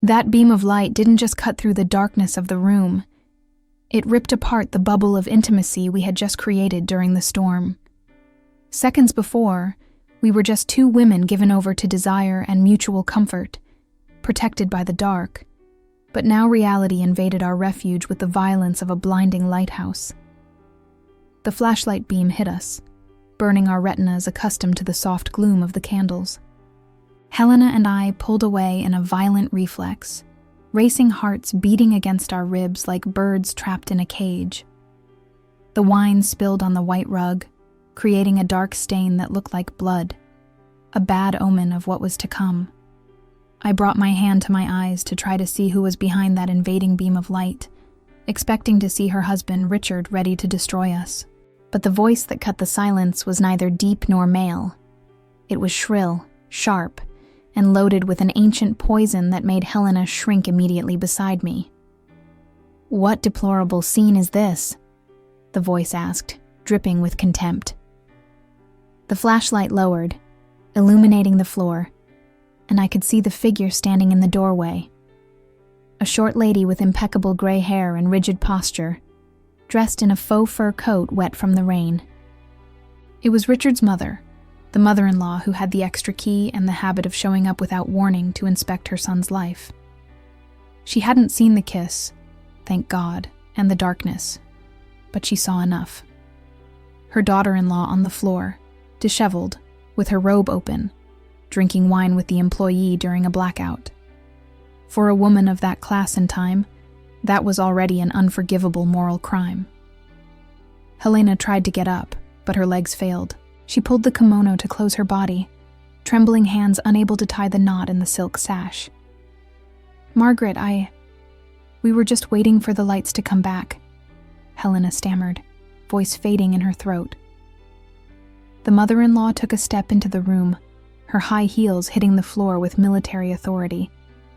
That beam of light didn't just cut through the darkness of the room. It ripped apart the bubble of intimacy we had just created during the storm. Seconds before, we were just two women given over to desire and mutual comfort, protected by the dark. But now reality invaded our refuge with the violence of a blinding lighthouse. The flashlight beam hit us, burning our retinas accustomed to the soft gloom of the candles. Helena and I pulled away in a violent reflex, racing hearts beating against our ribs like birds trapped in a cage. The wine spilled on the white rug, creating a dark stain that looked like blood, a bad omen of what was to come. I brought my hand to my eyes to try to see who was behind that invading beam of light, expecting to see her husband, Richard, ready to destroy us. But the voice that cut the silence was neither deep nor male. It was shrill, sharp, and loaded with an ancient poison that made Helena shrink immediately beside me. "What deplorable scene is this?" the voice asked, dripping with contempt. The flashlight lowered, illuminating the floor, and I could see the figure standing in the doorway. A short lady with impeccable gray hair and rigid posture, dressed in a faux fur coat wet from the rain. It was Richard's mother, the mother-in-law who had the extra key and the habit of showing up without warning to inspect her son's life. She hadn't seen the kiss, thank God, and the darkness, but she saw enough. Her daughter-in-law on the floor, disheveled, with her robe open, drinking wine with the employee during a blackout. For a woman of that class and time, that was already an unforgivable moral crime. Helena tried to get up, but her legs failed. She pulled the kimono to close her body, trembling hands unable to tie the knot in the silk sash. "Margaret, we were just waiting for the lights to come back," Helena stammered, voice fading in her throat. The mother-in-law took a step into the room, her high heels hitting the floor with military authority,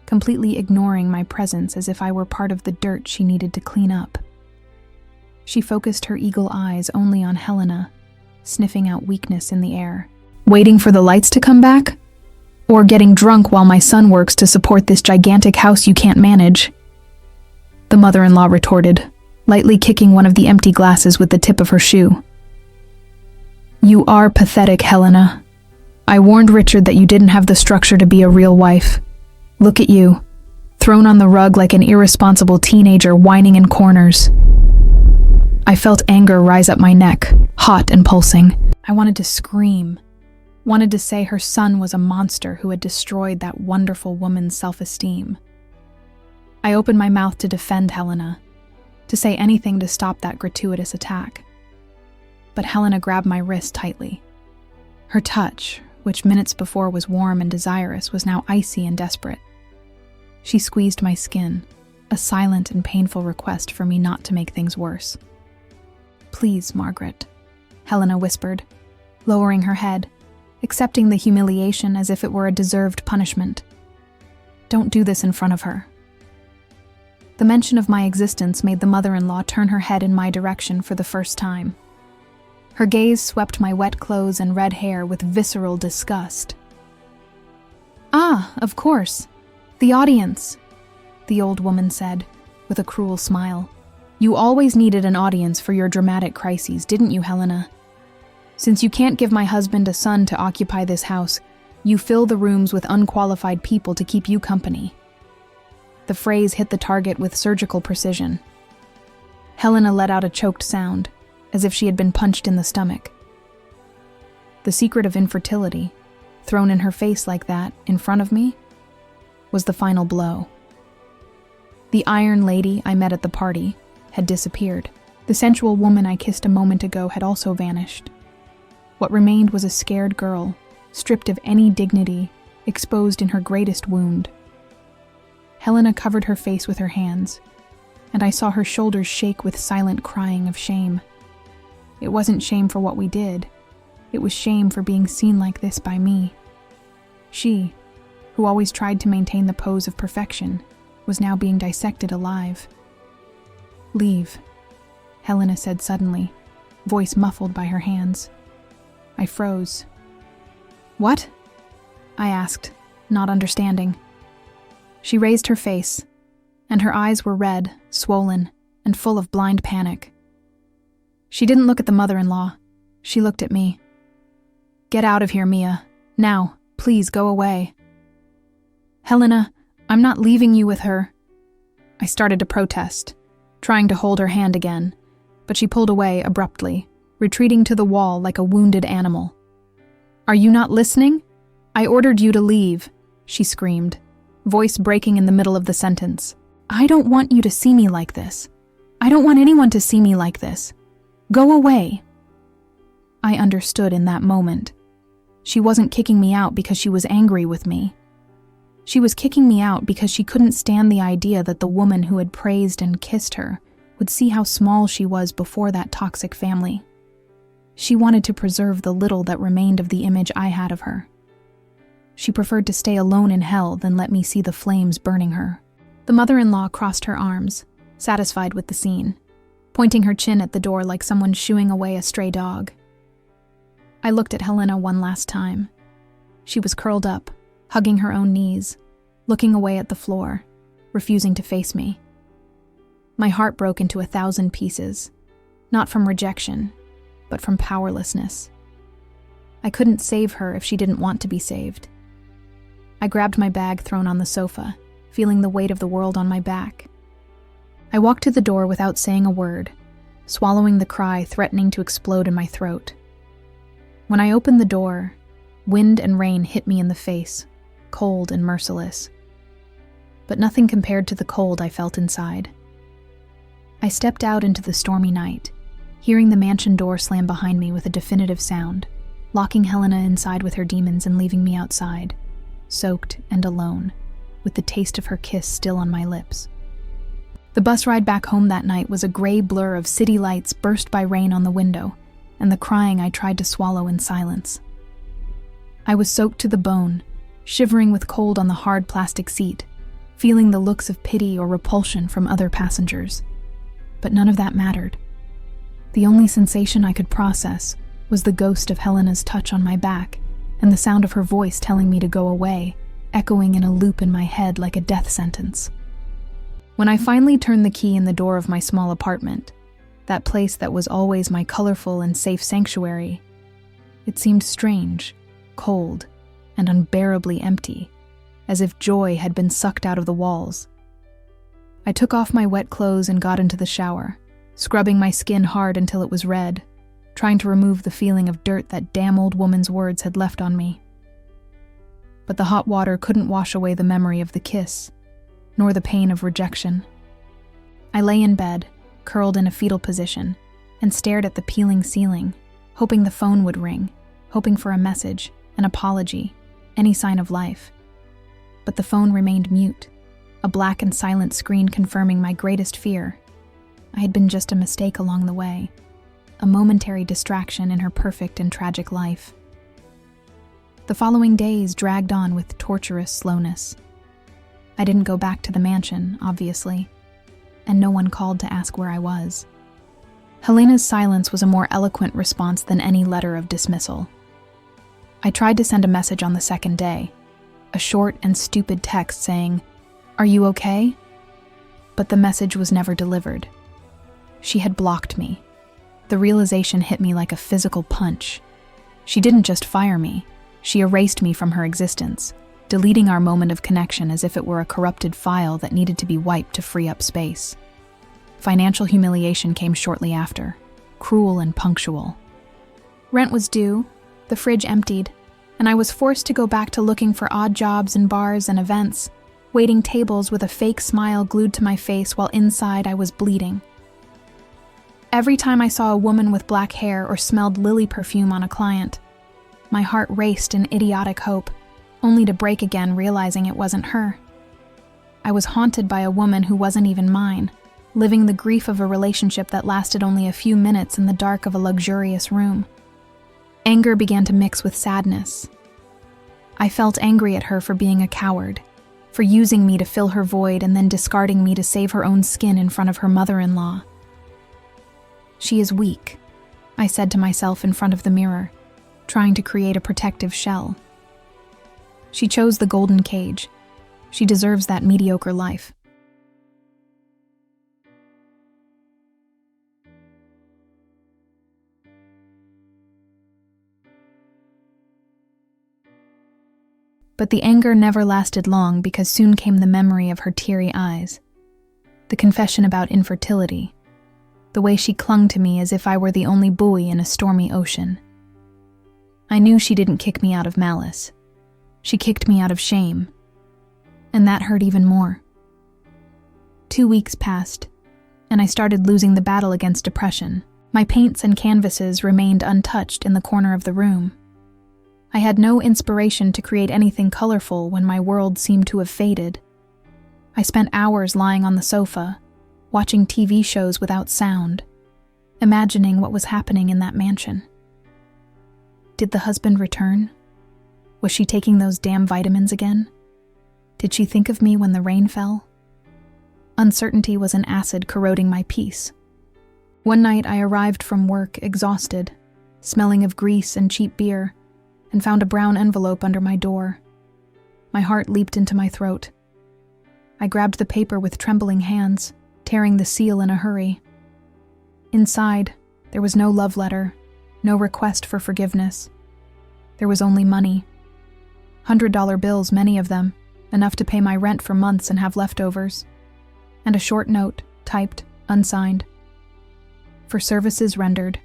completely ignoring my presence as if I were part of the dirt she needed to clean up. She focused her eagle eyes only on Helena, sniffing out weakness in the air. "Waiting for the lights to come back? Or getting drunk while my son works to support this gigantic house you can't manage?" The mother-in-law retorted, lightly kicking one of the empty glasses with the tip of her shoe. "You are pathetic, Helena. I warned Richard that you didn't have the structure to be a real wife. Look at you, thrown on the rug like an irresponsible teenager whining in corners." I felt anger rise up my neck, hot and pulsing. I wanted to scream, wanted to say her son was a monster who had destroyed that wonderful woman's self-esteem. I opened my mouth to defend Helena, to say anything to stop that gratuitous attack. But Helena grabbed my wrist tightly. Her touch, which minutes before was warm and desirous, was now icy and desperate. She squeezed my skin, a silent and painful request for me not to make things worse. "Please, Margaret," Helena whispered, lowering her head, accepting the humiliation as if it were a deserved punishment. "Don't do this in front of her." The mention of my existence made the mother-in-law turn her head in my direction for the first time. Her gaze swept my wet clothes and red hair with visceral disgust. "Ah, of course. The audience," the old woman said, with a cruel smile. "You always needed an audience for your dramatic crises, didn't you, Helena? Since you can't give my husband a son to occupy this house, you fill the rooms with unqualified people to keep you company." The phrase hit the target with surgical precision. Helena let out a choked sound, as if she had been punched in the stomach. The secret of infertility, thrown in her face like that, in front of me, was the final blow. The iron lady I met at the party had disappeared. The sensual woman I kissed a moment ago had also vanished. What remained was a scared girl, stripped of any dignity, exposed in her greatest wound. Helena covered her face with her hands, and I saw her shoulders shake with silent crying of shame. It wasn't shame for what we did. It was shame for being seen like this by me. She, who always tried to maintain the pose of perfection, was now being dissected alive. "Leave," Helena said suddenly, voice muffled by her hands. I froze. "What?" I asked, not understanding. She raised her face, and her eyes were red, swollen, and full of blind panic. She didn't look at the mother-in-law. She looked at me. "Get out of here, Mia. Now, please go away." "Helena, I'm not leaving you with her." I started to protest, trying to hold her hand again, but she pulled away abruptly, retreating to the wall like a wounded animal. "Are you not listening? I ordered you to leave," she screamed, voice breaking in the middle of the sentence. "I don't want you to see me like this. I don't want anyone to see me like this. Go away." I understood in that moment. She wasn't kicking me out because she was angry with me. She was kicking me out because she couldn't stand the idea that the woman who had praised and kissed her would see how small she was before that toxic family. She wanted to preserve the little that remained of the image I had of her. She preferred to stay alone in hell than let me see the flames burning her. The mother-in-law crossed her arms, satisfied with the scene, pointing her chin at the door like someone shooing away a stray dog. I looked at Helena one last time. She was curled up, hugging her own knees, looking away at the floor, refusing to face me. My heart broke into 1,000 pieces, not from rejection, but from powerlessness. I couldn't save her if she didn't want to be saved. I grabbed my bag thrown on the sofa, feeling the weight of the world on my back. I walked to the door without saying a word, swallowing the cry threatening to explode in my throat. When I opened the door, wind and rain hit me in the face, cold and merciless. But nothing compared to the cold I felt inside. I stepped out into the stormy night, hearing the mansion door slam behind me with a definitive sound, locking Helena inside with her demons and leaving me outside, soaked and alone, with the taste of her kiss still on my lips. The bus ride back home that night was a gray blur of city lights burst by rain on the window, and the crying I tried to swallow in silence. I was soaked to the bone, shivering with cold on the hard plastic seat, feeling the looks of pity or repulsion from other passengers. But none of that mattered. The only sensation I could process was the ghost of Helena's touch on my back and the sound of her voice telling me to go away, echoing in a loop in my head like a death sentence. When I finally turned the key in the door of my small apartment, that place that was always my colorful and safe sanctuary, it seemed strange, cold, and unbearably empty, as if joy had been sucked out of the walls. I took off my wet clothes and got into the shower, scrubbing my skin hard until it was red, trying to remove the feeling of dirt that damn old woman's words had left on me. But the hot water couldn't wash away the memory of the kiss, nor the pain of rejection. I lay in bed, curled in a fetal position, and stared at the peeling ceiling, hoping the phone would ring, hoping for a message, an apology, any sign of life. But the phone remained mute, a black and silent screen confirming my greatest fear. I had been just a mistake along the way, a momentary distraction in her perfect and tragic life. The following days dragged on with torturous slowness. I didn't go back to the mansion, obviously, and no one called to ask where I was. Helena's silence was a more eloquent response than any letter of dismissal. I tried to send a message on the second day, a short and stupid text saying, "Are you okay?" But the message was never delivered. She had blocked me. The realization hit me like a physical punch. She didn't just fire me, she erased me from her existence, deleting our moment of connection as if it were a corrupted file that needed to be wiped to free up space. Financial humiliation came shortly after, cruel and punctual. Rent was due, the fridge emptied, and I was forced to go back to looking for odd jobs in bars and events, waiting tables with a fake smile glued to my face while inside I was bleeding. Every time I saw a woman with black hair or smelled lily perfume on a client, my heart raced in idiotic hope, only to break again realizing it wasn't her. I was haunted by a woman who wasn't even mine, living the grief of a relationship that lasted only a few minutes in the dark of a luxurious room. Anger began to mix with sadness. I felt angry at her for being a coward, for using me to fill her void and then discarding me to save her own skin in front of her mother-in-law. She is weak, I said to myself in front of the mirror, trying to create a protective shell. She chose the golden cage, She deserves that mediocre life. But the anger never lasted long because soon came the memory of her teary eyes, the confession about infertility, the way she clung to me as if I were the only buoy in a stormy ocean. I knew she didn't kick me out of malice. She kicked me out of shame, and that hurt even more. 2 weeks passed, and I started losing the battle against depression. My paints and canvases remained untouched in the corner of the room. I had no inspiration to create anything colorful when my world seemed to have faded. I spent hours lying on the sofa, watching TV shows without sound, imagining what was happening in that mansion. Did the husband return? Was she taking those damn vitamins again? Did she think of me when the rain fell? Uncertainty was an acid corroding my peace. One night I arrived from work exhausted, smelling of grease and cheap beer, and found a brown envelope under my door. My heart leaped into my throat. I grabbed the paper with trembling hands, tearing the seal in a hurry. Inside, there was no love letter, no request for forgiveness. There was only money. $100 bills, many of them, enough to pay my rent for months and have leftovers. And a short note, typed, unsigned. For services rendered.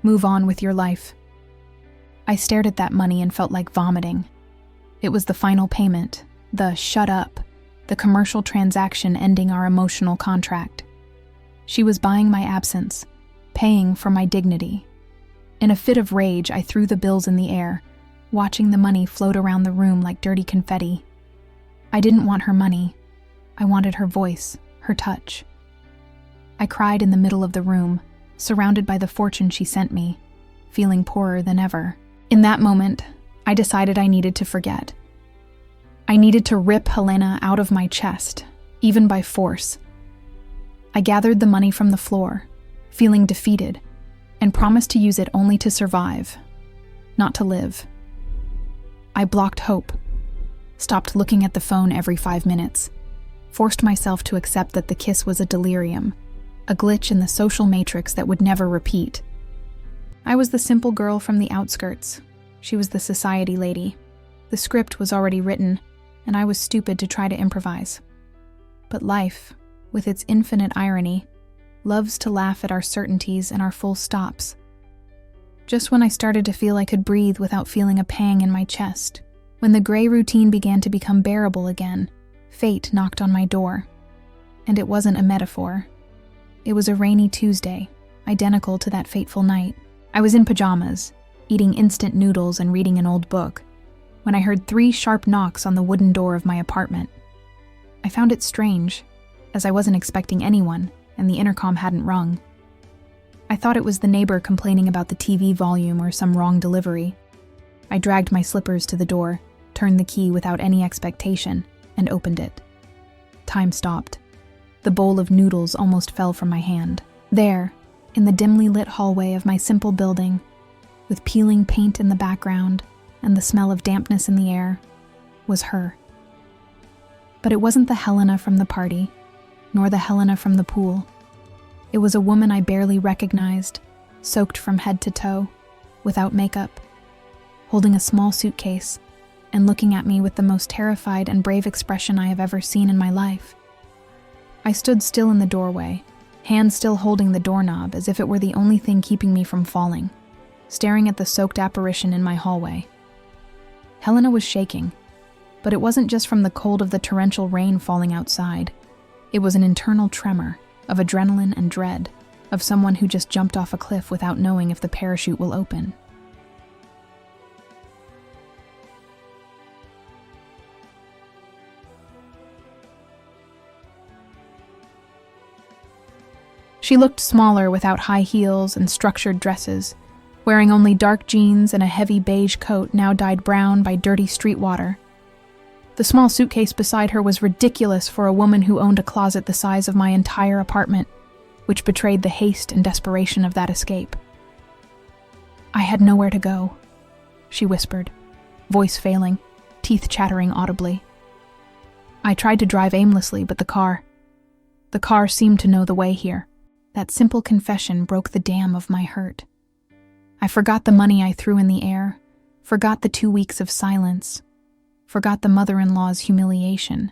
Move on with your life. I stared at that money and felt like vomiting. It was the final payment, the shut up, the commercial transaction ending our emotional contract. She was buying my absence, paying for my dignity. In a fit of rage, I threw the bills in the air, watching the money float around the room like dirty confetti. I didn't want her money. I wanted her voice, her touch. I cried in the middle of the room, surrounded by the fortune she sent me, feeling poorer than ever. In that moment, I decided I needed to forget. I needed to rip Helena out of my chest, even by force. I gathered the money from the floor, feeling defeated, and promised to use it only to survive, not to live. I blocked hope, stopped looking at the phone every 5 minutes, forced myself to accept that the kiss was a delirium, a glitch in the social matrix that would never repeat. I was the simple girl from the outskirts. She was the society lady. The script was already written, and I was stupid to try to improvise. But life, with its infinite irony, loves to laugh at our certainties and our full stops. Just when I started to feel I could breathe without feeling a pang in my chest, when the gray routine began to become bearable again, fate knocked on my door. And it wasn't a metaphor. It was a rainy Tuesday, identical to that fateful night. I was in pajamas, eating instant noodles and reading an old book, when I heard 3 sharp knocks on the wooden door of my apartment. I found it strange, as I wasn't expecting anyone, and the intercom hadn't rung. I thought it was the neighbor complaining about the TV volume or some wrong delivery. I dragged my slippers to the door, turned the key without any expectation, and opened it. Time stopped. The bowl of noodles almost fell from my hand. There, in the dimly lit hallway of my simple building, with peeling paint in the background and the smell of dampness in the air, was her. But it wasn't the Helena from the party, nor the Helena from the pool. It was a woman I barely recognized, soaked from head to toe, without makeup, holding a small suitcase and looking at me with the most terrified and brave expression I have ever seen in my life. I stood still in the doorway, hand still holding the doorknob as if it were the only thing keeping me from falling, staring at the soaked apparition in my hallway. Helena was shaking, but it wasn't just from the cold of the torrential rain falling outside. It was an internal tremor of adrenaline and dread, of someone who just jumped off a cliff without knowing if the parachute will open. She looked smaller without high heels and structured dresses, wearing only dark jeans and a heavy beige coat now dyed brown by dirty street water. The small suitcase beside her was ridiculous for a woman who owned a closet the size of my entire apartment, which betrayed the haste and desperation of that escape. "I had nowhere to go," she whispered, voice failing, teeth chattering audibly. I tried to drive aimlessly, but the car seemed to know the way here. That simple confession broke the dam of my hurt. I forgot the money I threw in the air, forgot the 2 weeks of silence, forgot the mother-in-law's humiliation.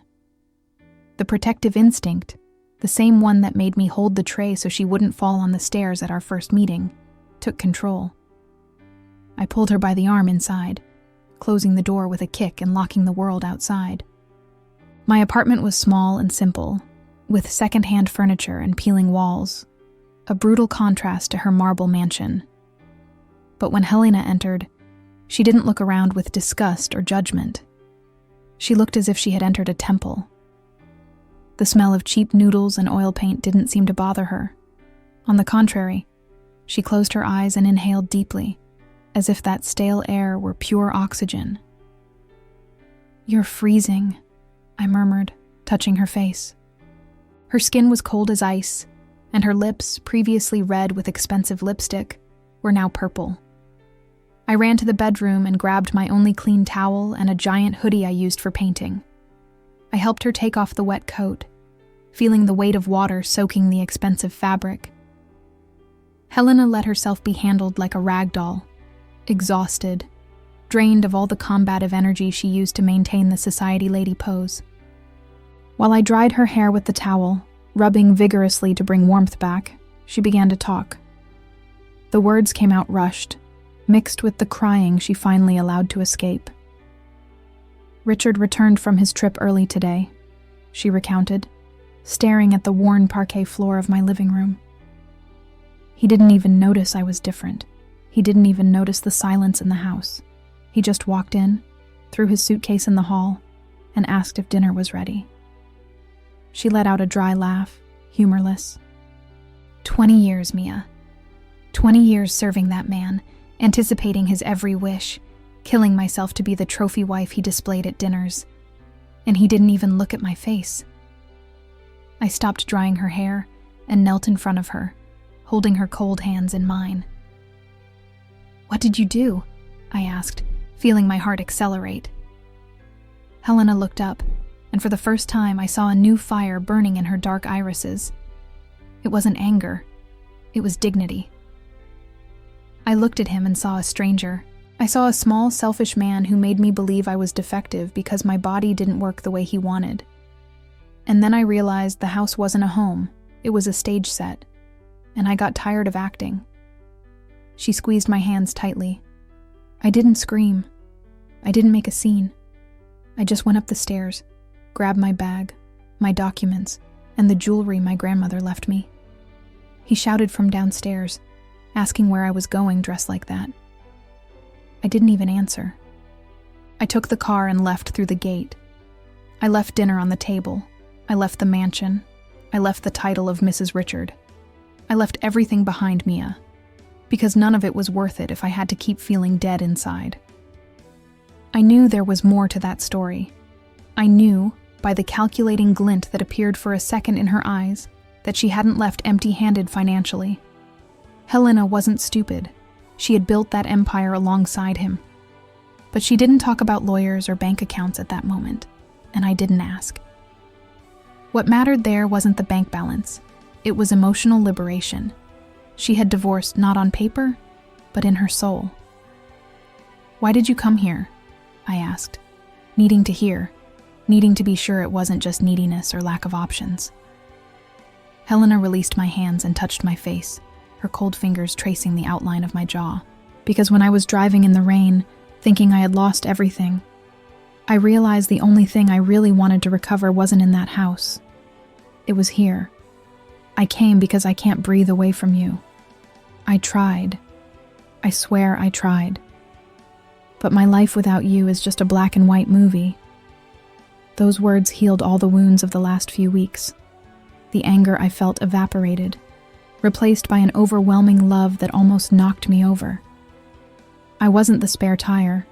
The protective instinct, the same one that made me hold the tray so she wouldn't fall on the stairs at our first meeting, took control. I pulled her by the arm inside, closing the door with a kick and locking the world outside. My apartment was small and simple, with second-hand furniture and peeling walls, a brutal contrast to her marble mansion. But when Helena entered, she didn't look around with disgust or judgment. She looked as if she had entered a temple. The smell of cheap noodles and oil paint didn't seem to bother her. On the contrary, she closed her eyes and inhaled deeply, as if that stale air were pure oxygen. "You're freezing," I murmured, touching her face. Her skin was cold as ice, and her lips, previously red with expensive lipstick, were now purple. I ran to the bedroom and grabbed my only clean towel and a giant hoodie I used for painting. I helped her take off the wet coat, feeling the weight of water soaking the expensive fabric. Helena let herself be handled like a rag doll, exhausted, drained of all the combative energy she used to maintain the society lady pose. While I dried her hair with the towel, rubbing vigorously to bring warmth back, she began to talk. The words came out rushed, mixed with the crying she finally allowed to escape. "Richard returned from his trip early today," she recounted, staring at the worn parquet floor of my living room. "He didn't even notice I was different. He didn't even notice the silence in the house. He just walked in, threw his suitcase in the hall, and asked if dinner was ready." She let out a dry laugh, humorless. 20 years, Mia. 20 years serving that man, anticipating his every wish, killing myself to be the trophy wife he displayed at dinners. And he didn't even look at my face. I stopped drying her hair and knelt in front of her, holding her cold hands in mine. "What did you do?" I asked, feeling my heart accelerate. Helena looked up, and for the first time I saw a new fire burning in her dark irises. It wasn't anger, it was dignity. I looked at him and saw a stranger. I saw a small, selfish man who made me believe I was defective because my body didn't work the way he wanted. And then I realized the house wasn't a home, it was a stage set, and I got tired of acting. She squeezed my hands tightly. I didn't scream. I didn't make a scene. I just went up the stairs, grabbed my bag, my documents, and the jewelry my grandmother left me. He shouted from downstairs, asking where I was going dressed like that. I didn't even answer. I took the car and left through the gate. I left dinner on the table. I left the mansion. I left the title of Mrs. Richard. I left everything behind, Mia, because none of it was worth it if I had to keep feeling dead inside. I knew there was more to that story. I knew, by the calculating glint that appeared for a second in her eyes, that she hadn't left empty-handed financially. Helena wasn't stupid. She had built that empire alongside him. But she didn't talk about lawyers or bank accounts at that moment, and I didn't ask. What mattered there wasn't the bank balance. It was emotional liberation. She had divorced not on paper, but in her soul. "Why did you come here?" I asked, needing to hear, needing to be sure it wasn't just neediness or lack of options. Helena released my hands and touched my face, her cold fingers tracing the outline of my jaw. Because when I was driving in the rain, thinking I had lost everything, I realized the only thing I really wanted to recover wasn't in that house. It was here. I came because I can't breathe away from you. I tried. I swear I tried. But my life without you is just a black and white movie. Those words healed all the wounds of the last few weeks. The anger I felt evaporated, replaced by an overwhelming love that almost knocked me over. I wasn't the spare tire.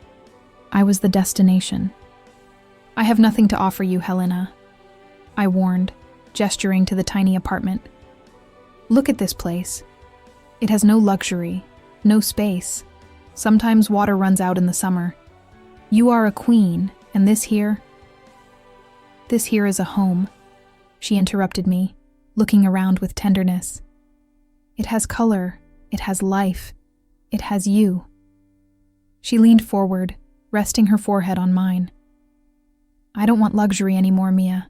I was the destination. "I have nothing to offer you, Helena," I warned, gesturing to the tiny apartment. "Look at this place. It has no luxury, no space. Sometimes water runs out in the summer. You are a queen, and this here..." "This here is a home," she interrupted me, looking around with tenderness. "It has color, it has life, it has you." She leaned forward, resting her forehead on mine. "I don't want luxury anymore, Mia.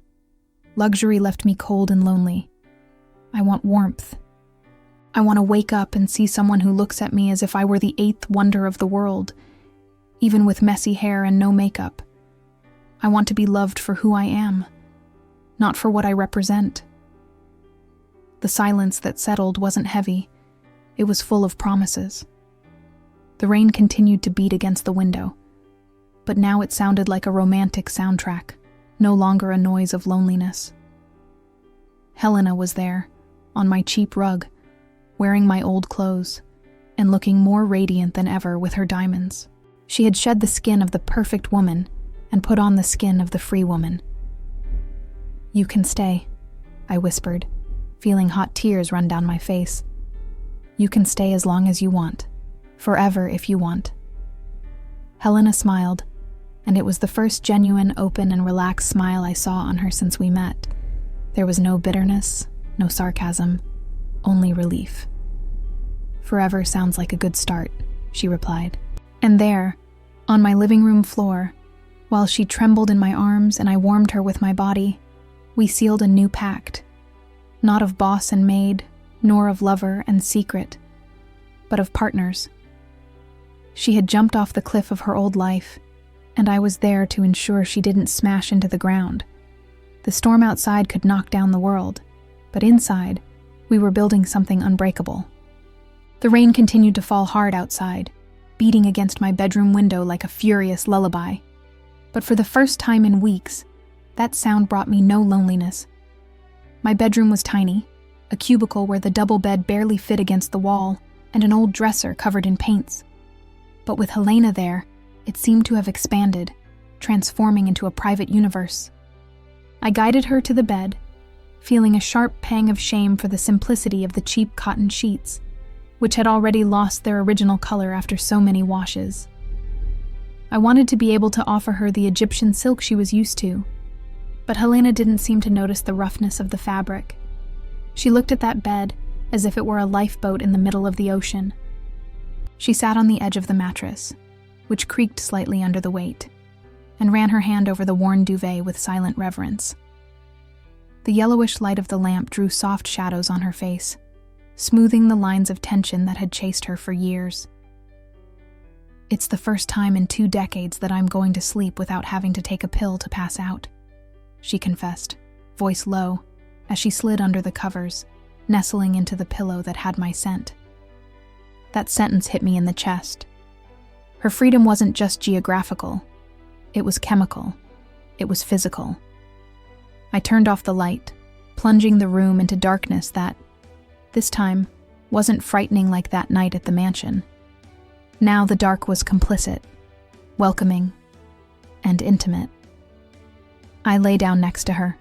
Luxury left me cold and lonely. I want warmth. I want to wake up and see someone who looks at me as if I were the eighth wonder of the world, even with messy hair and no makeup. I want to be loved for who I am, not for what I represent." The silence that settled wasn't heavy. It was full of promises. The rain continued to beat against the window, but now it sounded like a romantic soundtrack, no longer a noise of loneliness. Helena was there, on my cheap rug, wearing my old clothes, and looking more radiant than ever with her diamonds. She had shed the skin of the perfect woman and put on the skin of the free woman. "You can stay," I whispered, feeling hot tears run down my face. "You can stay as long as you want, forever if you want." Helena smiled, and it was the first genuine, open, and relaxed smile I saw on her since we met. There was no bitterness, no sarcasm, only relief. "Forever sounds like a good start," she replied. And there, on my living room floor, while she trembled in my arms and I warmed her with my body, we sealed a new pact, not of boss and maid, nor of lover and secret, but of partners. She had jumped off the cliff of her old life, and I was there to ensure she didn't smash into the ground. The storm outside could knock down the world, but inside, we were building something unbreakable. The rain continued to fall hard outside, beating against my bedroom window like a furious lullaby. But for the first time in weeks, that sound brought me no loneliness. My bedroom was tiny, a cubicle where the double bed barely fit against the wall, and an old dresser covered in paints. But with Helena there, it seemed to have expanded, transforming into a private universe. I guided her to the bed, feeling a sharp pang of shame for the simplicity of the cheap cotton sheets, which had already lost their original color after so many washes. I wanted to be able to offer her the Egyptian silk she was used to, but Helena didn't seem to notice the roughness of the fabric. She looked at that bed as if it were a lifeboat in the middle of the ocean. She sat on the edge of the mattress, which creaked slightly under the weight, and ran her hand over the worn duvet with silent reverence. The yellowish light of the lamp drew soft shadows on her face, smoothing the lines of tension that had chased her for years. "It's the first time in 2 decades that I'm going to sleep without having to take a pill to pass out," she confessed, voice low, as she slid under the covers, nestling into the pillow that had my scent. That sentence hit me in the chest. Her freedom wasn't just geographical. It was chemical. It was physical. I turned off the light, plunging the room into darkness that, this time, wasn't frightening like that night at the mansion. Now the dark was complicit, welcoming, and intimate. I lay down next to her,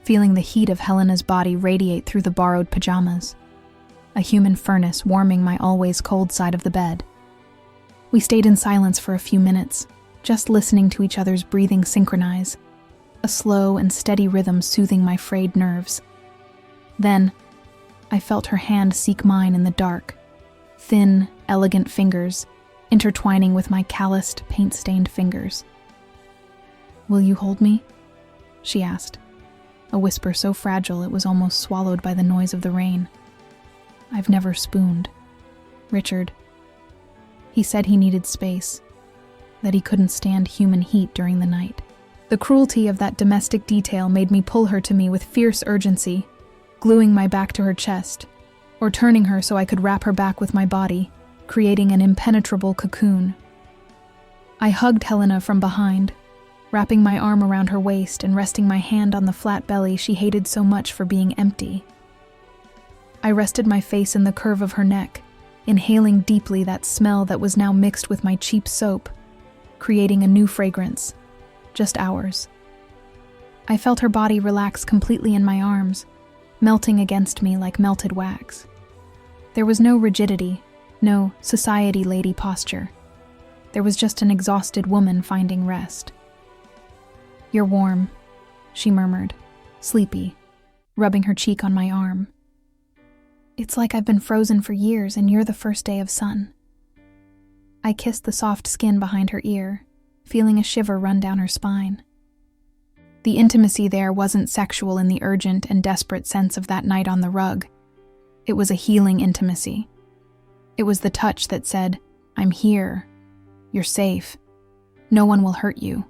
feeling the heat of Helena's body radiate through the borrowed pajamas, a human furnace warming my always cold side of the bed. We stayed in silence for a few minutes, just listening to each other's breathing synchronize, a slow and steady rhythm soothing my frayed nerves. Then, I felt her hand seek mine in the dark, thin, elegant fingers intertwining with my calloused, paint-stained fingers. "Will you hold me?" she asked, a whisper so fragile it was almost swallowed by the noise of the rain. "I've never spooned. Richard. He said he needed space, that he couldn't stand human heat during the night." The cruelty of that domestic detail made me pull her to me with fierce urgency, gluing my back to her chest, or turning her so I could wrap her back with my body, creating an impenetrable cocoon. I hugged Helena from behind, wrapping my arm around her waist and resting my hand on the flat belly she hated so much for being empty. I rested my face in the curve of her neck, inhaling deeply that smell that was now mixed with my cheap soap, creating a new fragrance, just ours. I felt her body relax completely in my arms, melting against me like melted wax. There was no rigidity, no society lady posture. There was just an exhausted woman finding rest. "You're warm," she murmured, sleepy, rubbing her cheek on my arm. It's like I've been frozen for years and you're the first day of sun. I kissed the soft skin behind her ear, feeling a shiver run down her spine. The intimacy there wasn't sexual in the urgent and desperate sense of that night on the rug. It was a healing intimacy. It was the touch that said, I'm here. You're safe. No one will hurt you.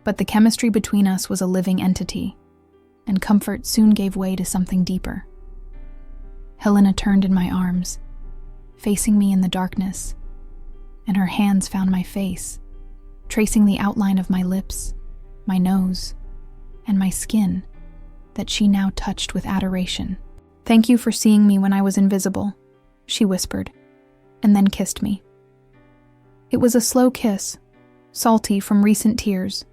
But the chemistry between us was a living entity, and comfort soon gave way to something deeper. Helena turned in my arms, facing me in the darkness, and her hands found my face, tracing the outline of my lips, my nose, and my skin that she now touched with adoration. Thank you for seeing me when I was invisible, she whispered, and then kissed me. It was a slow kiss, salty from recent tears,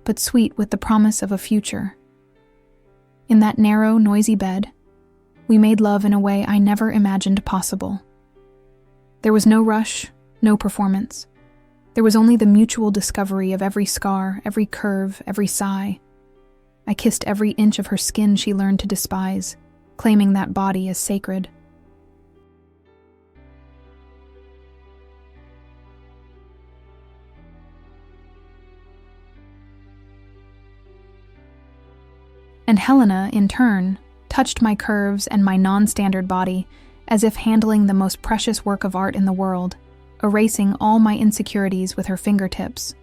but sweet with the promise of a future. In that narrow, noisy bed, we made love in a way I never imagined possible. There was no rush, no performance. There was only the mutual discovery of every scar, every curve, every sigh. I kissed every inch of her skin she learned to despise, claiming that body as sacred. And Helena, in turn, touched my curves and my non-standard body as if handling the most precious work of art in the world, erasing all my insecurities with her fingertips.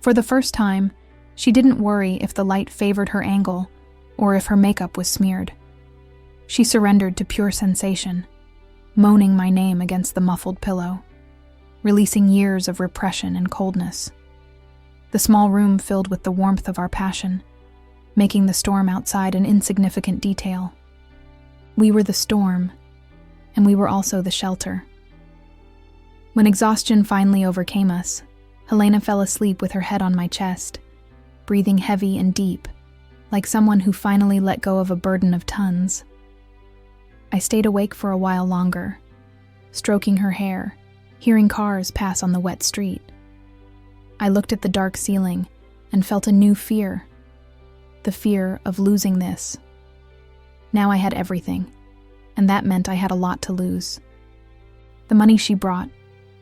For the first time, she didn't worry if the light favored her angle or if her makeup was smeared. She surrendered to pure sensation, moaning my name against the muffled pillow, releasing years of repression and coldness. The small room filled with the warmth of our passion, making the storm outside an insignificant detail. We were the storm, and we were also the shelter. When exhaustion finally overcame us, Helena fell asleep with her head on my chest, breathing heavy and deep, like someone who finally let go of a burden of tons. I stayed awake for a while longer, stroking her hair, hearing cars pass on the wet street. I looked at the dark ceiling and felt a new fear, the fear of losing this. Now I had everything, and that meant I had a lot to lose. The money she brought,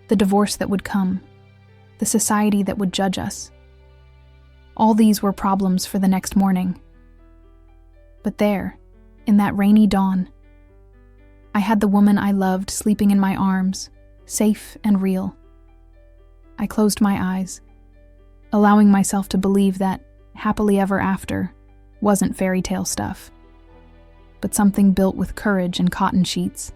the divorce that would come, the society that would judge us. All these were problems for the next morning. But there, in that rainy dawn, I had the woman I loved sleeping in my arms, safe and real. I closed my eyes, allowing myself to believe that happily ever after wasn't fairy tale stuff, but something built with courage and cotton sheets.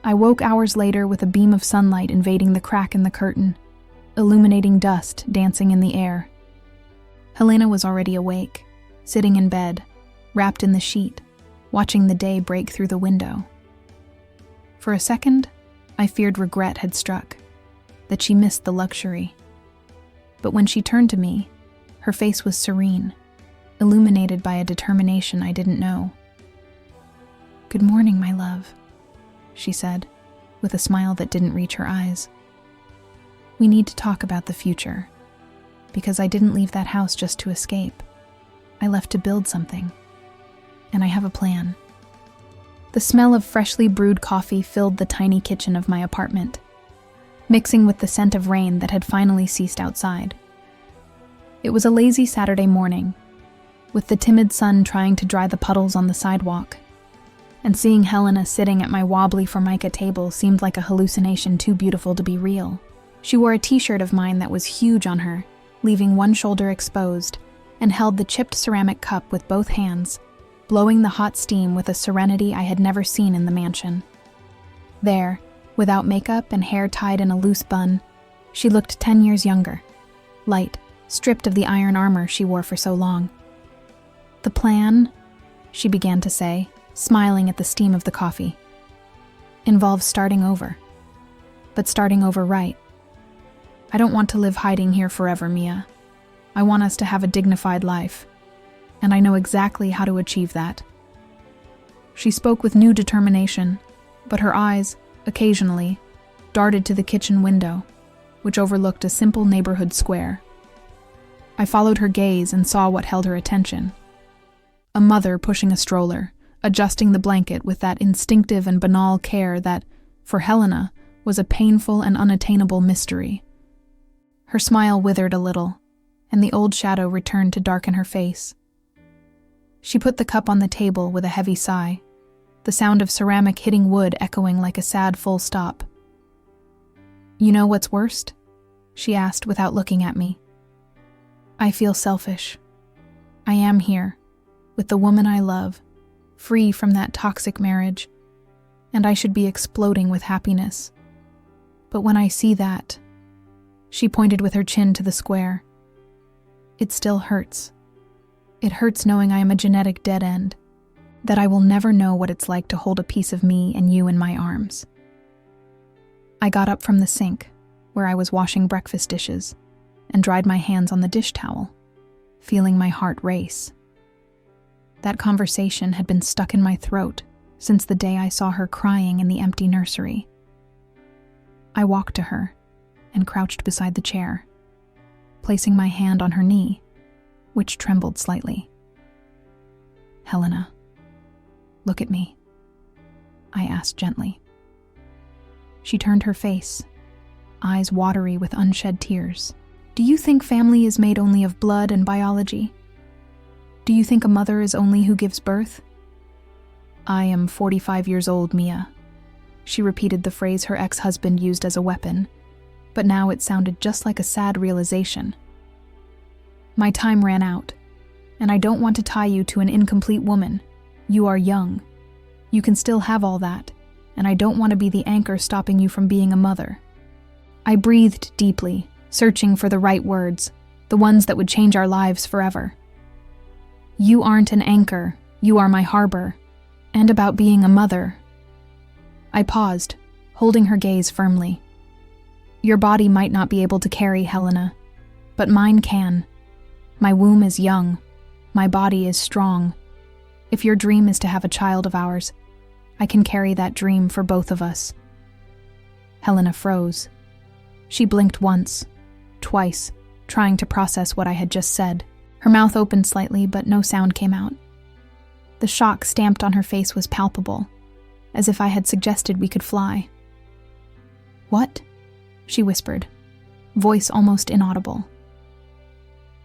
I woke hours later with a beam of sunlight invading the crack in the curtain, illuminating dust dancing in the air. Helena was already awake, sitting in bed, wrapped in the sheet, watching the day break through the window. For a second, I feared regret had struck, that she missed the luxury. But when she turned to me, her face was serene, illuminated by a determination I didn't know. "Good morning, my love," she said, with a smile that didn't reach her eyes. "We need to talk about the future, because I didn't leave that house just to escape. I left to build something, and I have a plan." The smell of freshly brewed coffee filled the tiny kitchen of my apartment, mixing with the scent of rain that had finally ceased outside. It was a lazy Saturday morning, with the timid sun trying to dry the puddles on the sidewalk, and seeing Helena sitting at my wobbly Formica table seemed like a hallucination too beautiful to be real. She wore a t-shirt of mine that was huge on her, leaving one shoulder exposed, and held the chipped ceramic cup with both hands, blowing the hot steam with a serenity I had never seen in the mansion. There, without makeup and hair tied in a loose bun, she looked 10 years younger, light, stripped of the iron armor she wore for so long. "The plan," she began to say, smiling at the steam of the coffee, "involves starting over. But starting over right. I don't want to live hiding here forever, Mia. I want us to have a dignified life, and I know exactly how to achieve that." She spoke with new determination, but her eyes, occasionally, darted to the kitchen window, which overlooked a simple neighborhood square. I followed her gaze and saw what held her attention. A mother pushing a stroller, adjusting the blanket with that instinctive and banal care that, for Helena, was a painful and unattainable mystery. Her smile withered a little, and the old shadow returned to darken her face. She put the cup on the table with a heavy sigh, the sound of ceramic hitting wood echoing like a sad full stop. "You know what's worst?" she asked without looking at me. "I feel selfish. I am here, with the woman I love, free from that toxic marriage, and I should be exploding with happiness. But when I see that," she pointed with her chin to the square, "it still hurts. It hurts knowing I am a genetic dead end, that I will never know what it's like to hold a piece of me and you in my arms." I got up from the sink, where I was washing breakfast dishes, and dried my hands on the dish towel, feeling my heart race. That conversation had been stuck in my throat since the day I saw her crying in the empty nursery. I walked to her and crouched beside the chair, placing my hand on her knee, which trembled slightly. "Helena, look at me," I asked gently. She turned her face, eyes watery with unshed tears. "Do you think family is made only of blood and biology? Do you think a mother is only who gives birth?" "I am 45 years old, Mia." She repeated the phrase her ex-husband used as a weapon, but now it sounded just like a sad realization. "My time ran out, and I don't want to tie you to an incomplete woman. You are young. You can still have all that, and I don't want to be the anchor stopping you from being a mother." I breathed deeply, searching for the right words, the ones that would change our lives forever. "You aren't an anchor, you are my harbor. And about being a mother." I paused, holding her gaze firmly. "Your body might not be able to carry, Helena, but mine can. My womb is young. My body is strong. If your dream is to have a child of ours, I can carry that dream for both of us." Helena froze. She blinked once, twice, trying to process what I had just said. Her mouth opened slightly, but no sound came out. The shock stamped on her face was palpable, as if I had suggested we could fly. "What?" she whispered, voice almost inaudible.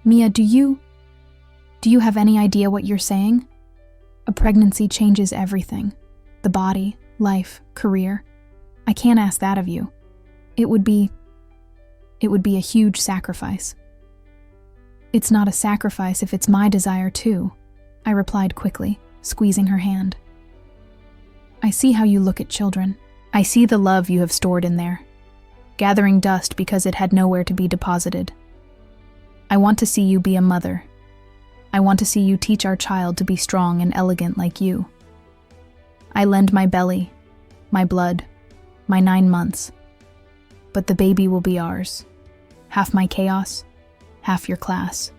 "Mia, do you have any idea what you're saying? A pregnancy changes everything. The body, life, career. I can't ask that of you. It would be a huge sacrifice." "It's not a sacrifice if it's my desire too," I replied quickly, squeezing her hand. "I see how you look at children. I see the love you have stored in there, gathering dust because it had nowhere to be deposited. I want to see you be a mother. I want to see you teach our child to be strong and elegant like you. I lend my belly, my blood, my 9 months. But the baby will be ours. Half my chaos, half your class."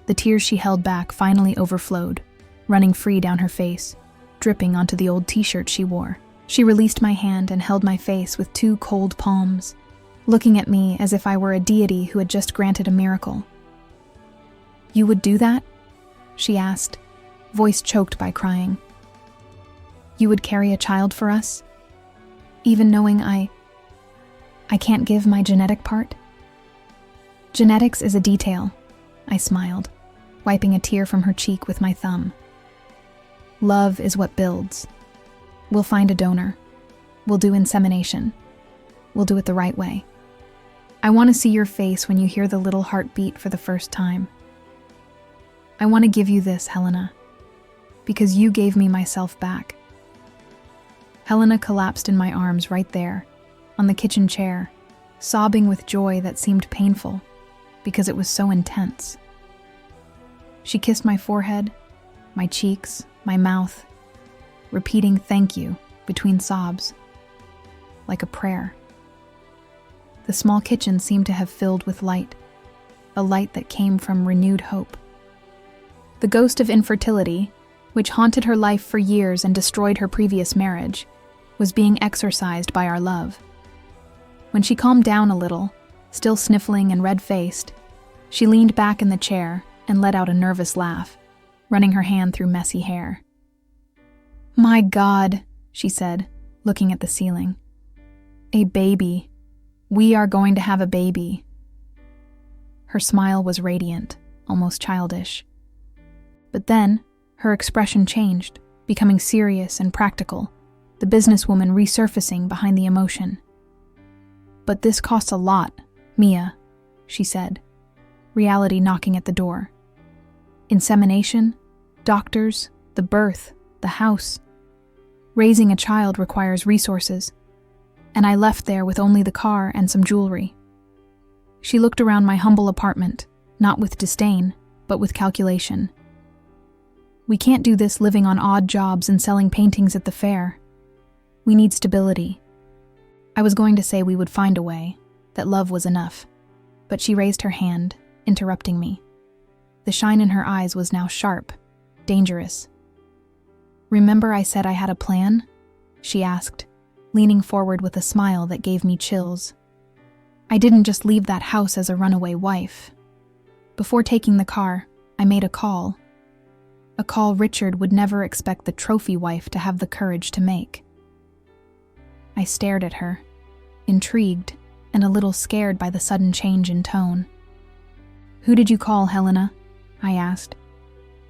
The tears she held back finally overflowed, running free down her face, dripping onto the old t-shirt she wore. She released my hand and held my face with 2 cold palms, looking at me as if I were a deity who had just granted a miracle. "You would do that?" she asked, voice choked by crying. "You would carry a child for us? Even knowing I can't give my genetic part?" "Genetics is a detail," I smiled, wiping a tear from her cheek with my thumb. "Love is what builds. We'll find a donor. We'll do insemination. We'll do it the right way. I want to see your face when you hear the little heart beat for the first time. I want to give you this, Helena, because you gave me myself back." Helena collapsed in my arms right there, on the kitchen chair, sobbing with joy that seemed painful, because it was so intense. She kissed my forehead, my cheeks, my mouth, repeating "thank you" between sobs, like a prayer. The small kitchen seemed to have filled with light, a light that came from renewed hope. The ghost of infertility, which haunted her life for years and destroyed her previous marriage, was being exorcised by our love. When she calmed down a little, still sniffling and red-faced, She leaned back in the chair and let out a nervous laugh, running her hand through messy hair. "My God," she said, looking at the ceiling. "A baby. We are going to have a baby." Her smile was radiant, almost childish. But then, her expression changed, becoming serious and practical, the businesswoman resurfacing behind the emotion. "But this costs a lot, Mia," she said, reality knocking at the door. "Insemination, doctors, the birth, the house. Raising a child requires resources, and I left there with only the car and some jewelry." She looked around my humble apartment, not with disdain, but with calculation. "We can't do this living on odd jobs and selling paintings at the fair. We need stability." I was going to say we would find a way, that love was enough, but she raised her hand, interrupting me. The shine in her eyes was now sharp, dangerous. "Remember I said I had a plan?" she asked, leaning forward with a smile that gave me chills. "I didn't just leave that house as a runaway wife. Before taking the car, I made a call. A call Richard would never expect the trophy wife to have the courage to make." I stared at her, intrigued and a little scared by the sudden change in tone. "Who did you call, Helena?" I asked.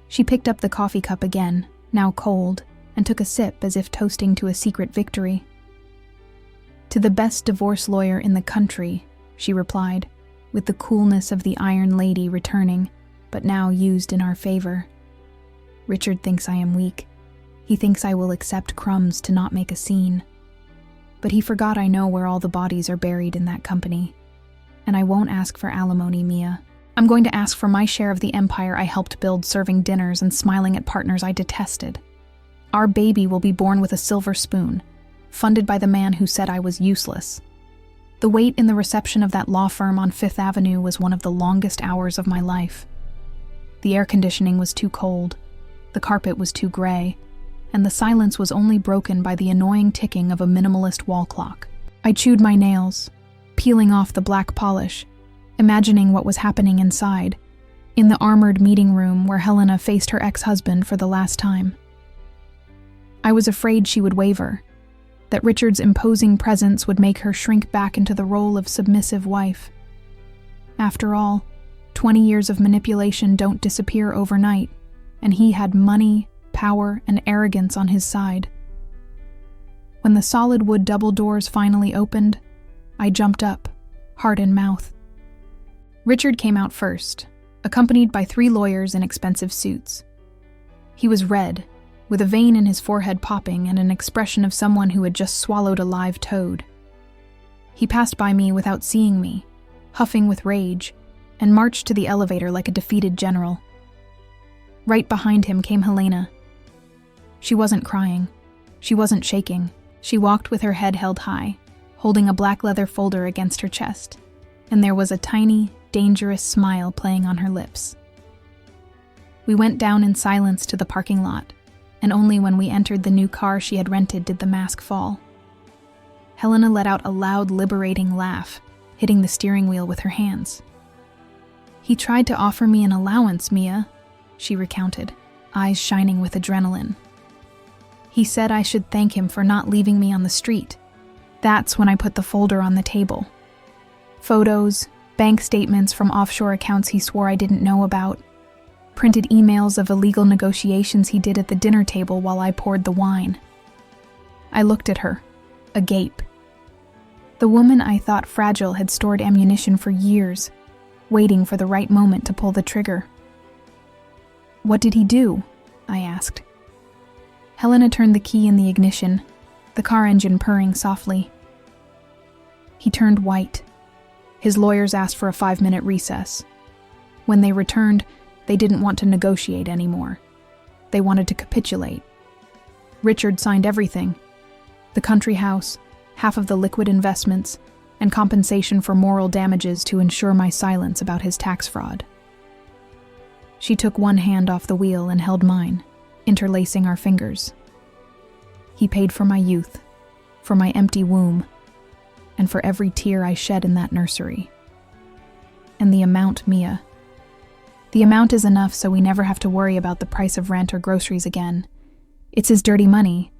She picked up the coffee cup again, now cold, and took a sip as if toasting to a secret victory. "To the best divorce lawyer in the country," she replied, with the coolness of the Iron Lady returning, but now used in our favor. "Richard thinks I am weak. He thinks I will accept crumbs to not make a scene. But he forgot I know where all the bodies are buried in that company. And I won't ask for alimony, Mia. I'm going to ask for my share of the empire I helped build, serving dinners and smiling at partners I detested. Our baby will be born with a silver spoon, funded by the man who said I was useless. The wait in the reception of that law firm on Fifth Avenue was one of the longest hours of my life. The air conditioning was too cold, the carpet was too gray, and the silence was only broken by the annoying ticking of a minimalist wall clock. I chewed my nails, peeling off the black polish, imagining what was happening inside, in the armored meeting room where Helena faced her ex-husband for the last time. I was afraid she would waver, that Richard's imposing presence would make her shrink back into the role of submissive wife. After all, 20 years of manipulation don't disappear overnight, and he had money, power, and arrogance on his side. When the solid wood double doors finally opened, I jumped up, heart in mouth. Richard came out first, accompanied by 3 lawyers in expensive suits. He was red, with a vein in his forehead popping and an expression of someone who had just swallowed a live toad. He passed by me without seeing me, huffing with rage, and marched to the elevator like a defeated general. Right behind him came Helena. She wasn't crying. She wasn't shaking. She walked with her head held high, holding a black leather folder against her chest, and there was a tiny, dangerous smile playing on her lips. We went down in silence to the parking lot, and only when we entered the new car she had rented did the mask fall. Helena let out a loud, liberating laugh, hitting the steering wheel with her hands. "He tried to offer me an allowance, Mia," she recounted, eyes shining with adrenaline. "He said I should thank him for not leaving me on the street. That's when I put the folder on the table. Photos, bank statements from offshore accounts he swore I didn't know about, printed emails of illegal negotiations he did at the dinner table while I poured the wine." I looked at her, agape. The woman I thought fragile had stored ammunition for years, waiting for the right moment to pull the trigger. "What did he do?" I asked. Helena turned the key in the ignition, the car engine purring softly. "He turned white. His lawyers asked for a 5-minute recess. When they returned, they didn't want to negotiate anymore. They wanted to capitulate. Richard signed everything: the country house, half of the liquid investments, and compensation for moral damages to ensure my silence about his tax fraud." She took one hand off the wheel and held mine, interlacing our fingers. "He paid for my youth, for my empty womb, and for every tear I shed in that nursery. And the amount, Mia, The amount is enough so we never have to worry about the price of rent or groceries again. It's his dirty money,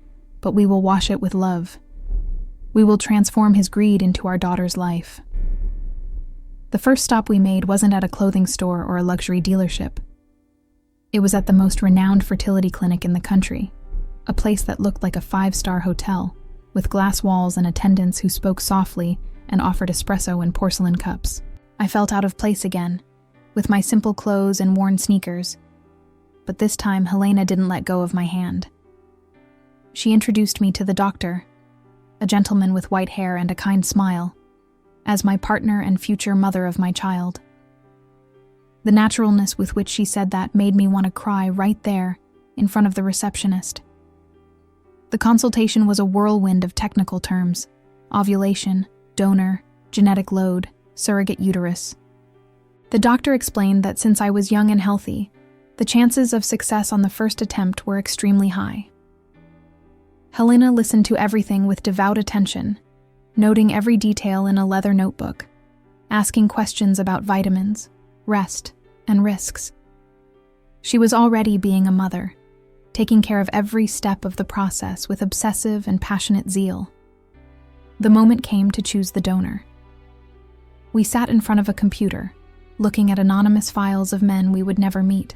but we will wash it with love. We will transform his greed into our daughter's life. The first stop we made wasn't at a clothing store or a luxury dealership. It was at the most renowned fertility clinic in the country, a place that looked like a 5-star hotel, with glass walls and attendants who spoke softly and offered espresso in porcelain cups. I felt out of place again, with my simple clothes and worn sneakers. But this time, Helena didn't let go of my hand. She introduced me to the doctor, a gentleman with white hair and a kind smile, as my partner and future mother of my child. The naturalness with which she said that made me want to cry right there, in front of the receptionist. The consultation was a whirlwind of technical terms: ovulation, donor, genetic load, surrogate uterus. The doctor explained that since I was young and healthy, the chances of success on the first attempt were extremely high. Helena listened to everything with devout attention, noting every detail in a leather notebook, asking questions about vitamins, rest, and risks. She was already being a mother, taking care of every step of the process with obsessive and passionate zeal. The moment came to choose the donor. We sat in front of a computer, looking at anonymous files of men we would never meet.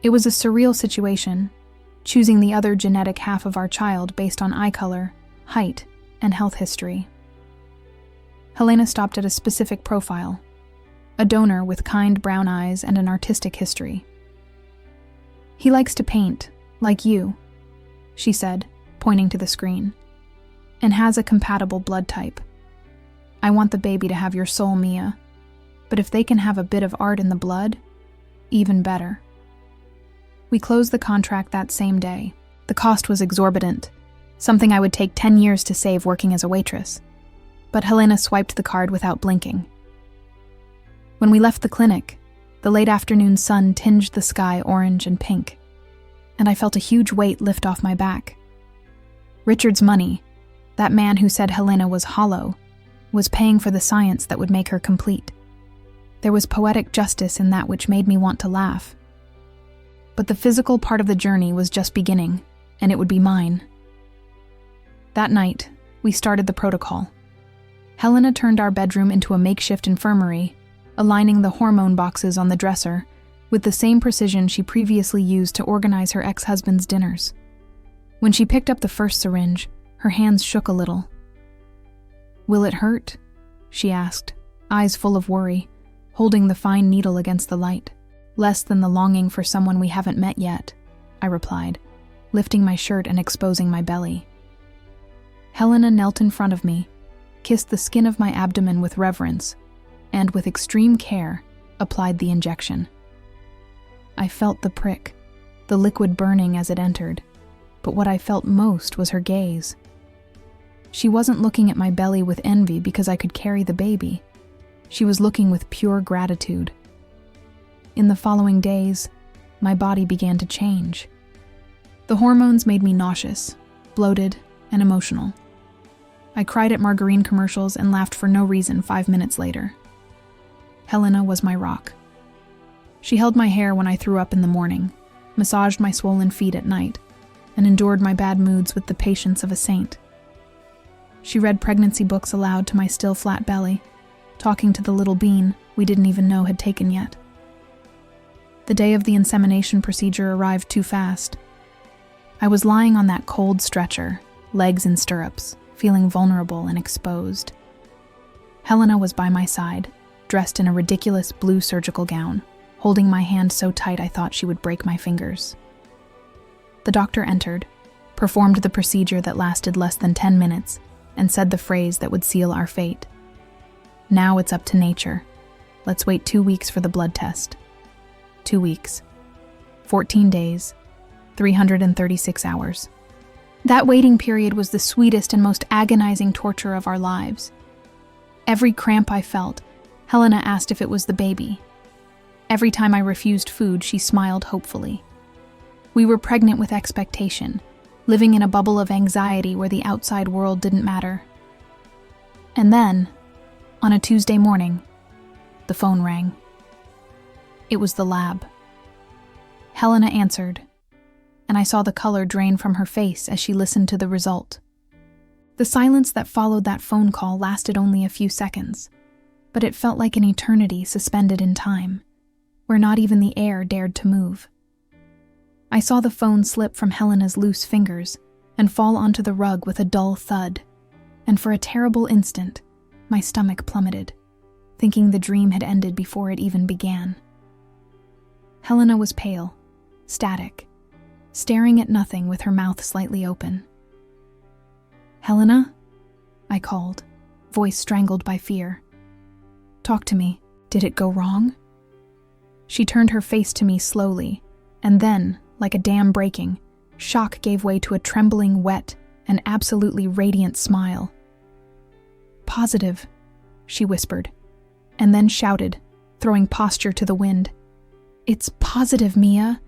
It was a surreal situation, choosing the other genetic half of our child based on eye color, height, and health history. Helena stopped at a specific profile, a donor with kind brown eyes and an artistic history. "He likes to paint, like you," she said, pointing to the screen, "and has a compatible blood type. I want the baby to have your soul, Mia, but if they can have a bit of art in the blood, even better." We closed the contract that same day. The cost was exorbitant, something I would take 10 years to save working as a waitress. But Helena swiped the card without blinking. When we left the clinic, the late afternoon sun tinged the sky orange and pink, and I felt a huge weight lift off my back. Richard's money, that man who said Helena was hollow, was paying for the science that would make her complete. There was poetic justice in that which made me want to laugh. But the physical part of the journey was just beginning, and it would be mine. That night, we started the protocol. Helena turned our bedroom into a makeshift infirmary, aligning the hormone boxes on the dresser with the same precision she previously used to organize her ex-husband's dinners. When she picked up the first syringe, her hands shook a little. "Will it hurt?" she asked, eyes full of worry, holding the fine needle against the light. "Less than the longing for someone we haven't met yet," I replied, lifting my shirt and exposing my belly. Helena knelt in front of me, kissed the skin of my abdomen with reverence, and with extreme care, applied the injection. I felt the prick, the liquid burning as it entered, but what I felt most was her gaze. She wasn't looking at my belly with envy because I could carry the baby. She was looking with pure gratitude. In the following days, my body began to change. The hormones made me nauseous, bloated, and emotional. I cried at margarine commercials and laughed for no reason 5 minutes later. Helena was my rock. She held my hair when I threw up in the morning, massaged my swollen feet at night, and endured my bad moods with the patience of a saint. She read pregnancy books aloud to my still flat belly, talking to the little bean we didn't even know had taken yet. The day of the insemination procedure arrived too fast. I was lying on that cold stretcher, legs in stirrups, feeling vulnerable and exposed. Helena was by my side, dressed in a ridiculous blue surgical gown, holding my hand so tight I thought she would break my fingers. The doctor entered, performed the procedure that lasted less than 10 minutes, and said the phrase that would seal our fate. "Now it's up to nature. Let's wait 2 weeks for the blood test." 2 weeks. 14 days. 336 hours. That waiting period was the sweetest and most agonizing torture of our lives. Every cramp I felt, Helena asked if it was the baby. Every time I refused food, she smiled hopefully. We were pregnant with expectation, living in a bubble of anxiety where the outside world didn't matter. And then, on a Tuesday morning, the phone rang. It was the lab. Helena answered, and I saw the color drain from her face as she listened to the result. The silence that followed that phone call lasted only a few seconds, but it felt like an eternity suspended in time, where not even the air dared to move. I saw the phone slip from Helena's loose fingers and fall onto the rug with a dull thud, and for a terrible instant, my stomach plummeted, thinking the dream had ended before it even began. Helena was pale, static, staring at nothing with her mouth slightly open. "Helena?" I called, voice strangled by fear. "Talk to me. Did it go wrong?" She turned her face to me slowly, and then, like a dam breaking, shock gave way to a trembling, wet, and absolutely radiant smile. "Positive," she whispered, and then shouted, throwing posture to the wind. "It's positive, Mia.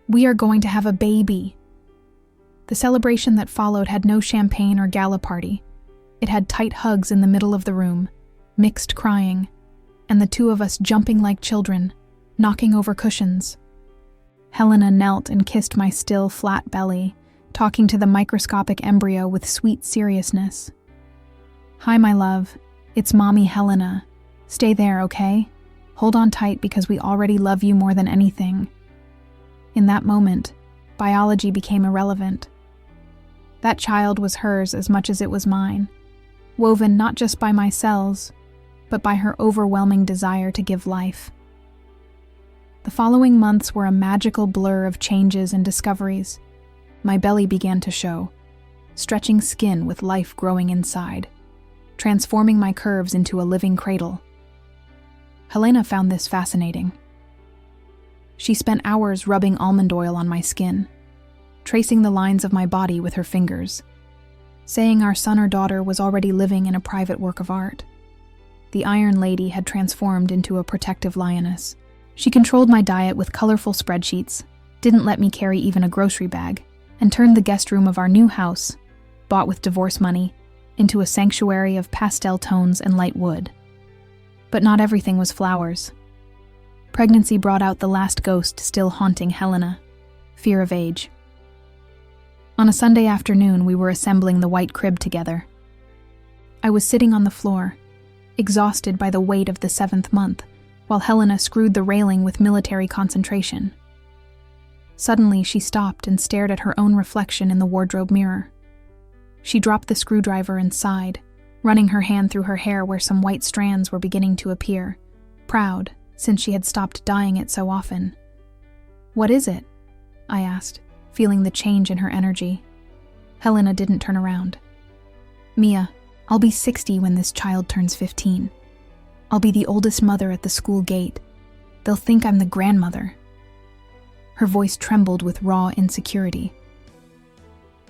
We are going to have a baby." The celebration that followed had no champagne or gala party. It had tight hugs in the middle of the room, mixed crying, and the two of us jumping like children, knocking over cushions. Helena knelt and kissed my still, flat belly, talking to the microscopic embryo with sweet seriousness. "Hi, my love. It's Mommy Helena. Stay there, okay? Hold on tight because we already love you more than anything." In that moment, biology became irrelevant. That child was hers as much as it was mine, woven not just by my cells, but by her overwhelming desire to give life. The following months were a magical blur of changes and discoveries. My belly began to show, stretching skin with life growing inside, transforming my curves into a living cradle. Helena found this fascinating. She spent hours rubbing almond oil on my skin, tracing the lines of my body with her fingers, saying our son or daughter was already living in a private work of art. The Iron Lady had transformed into a protective lioness. She controlled my diet with colorful spreadsheets, didn't let me carry even a grocery bag, and turned the guest room of our new house, bought with divorce money, into a sanctuary of pastel tones and light wood. But not everything was flowers. Pregnancy brought out the last ghost still haunting Helena: fear of age. On a Sunday afternoon, we were assembling the white crib together. I was sitting on the floor, exhausted by the weight of the 7th month, while Helena screwed the railing with military concentration. Suddenly, she stopped and stared at her own reflection in the wardrobe mirror. She dropped the screwdriver and sighed, running her hand through her hair where some white strands were beginning to appear, proud, since she had stopped dyeing it so often. "What is it?" I asked, feeling the change in her energy. Helena didn't turn around. "Mia, I'll be 60 when this child turns 15. I'll be the oldest mother at the school gate. They'll think I'm the grandmother." Her voice trembled with raw insecurity.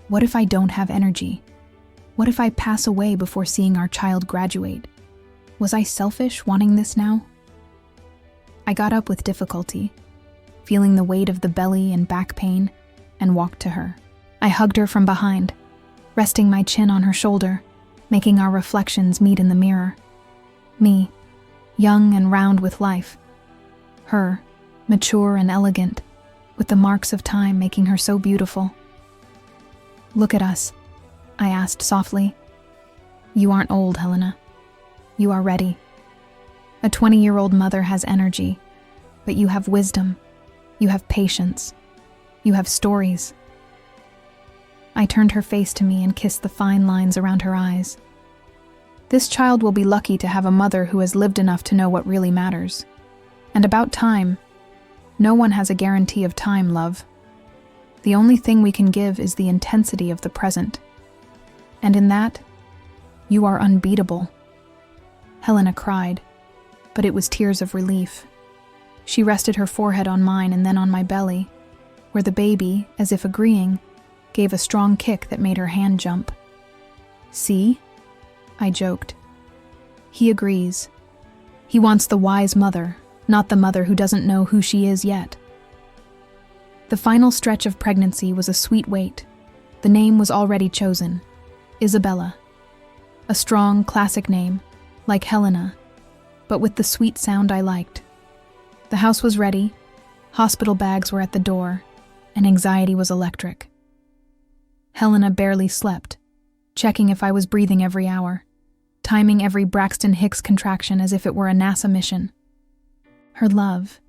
"What if I don't have energy? What if I pass away before seeing our child graduate? Was I selfish wanting this now?" I got up with difficulty, feeling the weight of the belly and back pain, and walked to her. I hugged her from behind, resting my chin on her shoulder, making our reflections meet in the mirror. Me, young and round with life. Her, mature and elegant, with the marks of time making her so beautiful. "Look at us," I asked softly. "You aren't old, Helena. You are ready. A 20-year-old mother has energy, but you have wisdom. You have patience. You have stories." I turned her face to me and kissed the fine lines around her eyes. "This child will be lucky to have a mother who has lived enough to know what really matters. And about time, no one has a guarantee of time, love. The only thing we can give is the intensity of the present. And in that, you are unbeatable." Helena cried, but it was tears of relief. She rested her forehead on mine and then on my belly, where the baby, as if agreeing, gave a strong kick that made her hand jump. "See?" I joked. "He agrees. He wants the wise mother, not the mother who doesn't know who she is yet." The final stretch of pregnancy was a sweet wait. The name was already chosen: Isabella. A strong, classic name, like Helena, but with the sweet sound I liked. The house was ready, hospital bags were at the door, and anxiety was electric. Helena barely slept, checking if I was breathing every hour, timing every Braxton Hicks contraction as if it were a NASA mission. Her love,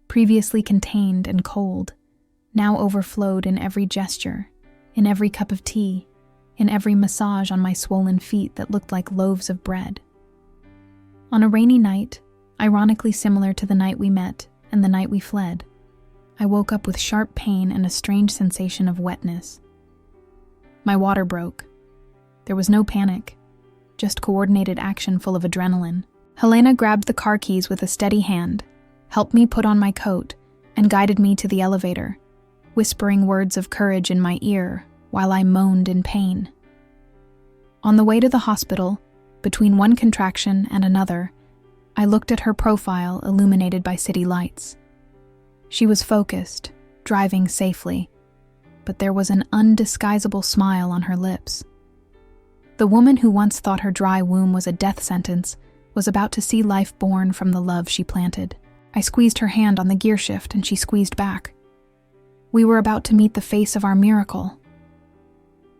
previously contained and cold, now overflowed in every gesture, in every cup of tea, in every massage on my swollen feet that looked like loaves of bread. On a rainy night, ironically similar to the night we met and the night we fled, I woke up with sharp pain and a strange sensation of wetness. My water broke. There was no panic, just coordinated action full of adrenaline. Helena grabbed the car keys with a steady hand, helped me put on my coat, and guided me to the elevator, whispering words of courage in my ear while I moaned in pain. On the way to the hospital, between one contraction and another, I looked at her profile illuminated by city lights. She was focused, driving safely, but there was an undisguisable smile on her lips. The woman who once thought her dry womb was a death sentence was about to see life born from the love she planted. I squeezed her hand on the gear shift and she squeezed back. We were about to meet the face of our miracle.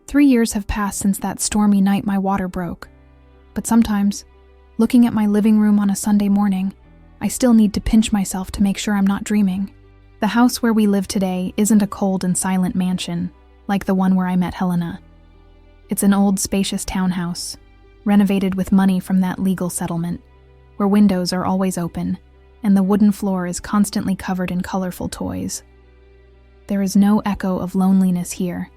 3 years have passed since that stormy night my water broke, but sometimes, looking at my living room on a Sunday morning, I still need to pinch myself to make sure I'm not dreaming. The house where we live today isn't a cold and silent mansion, like the one where I met Helena. It's an old, spacious townhouse, renovated with money from that legal settlement, where windows are always open, and the wooden floor is constantly covered in colorful toys. There is no echo of loneliness here,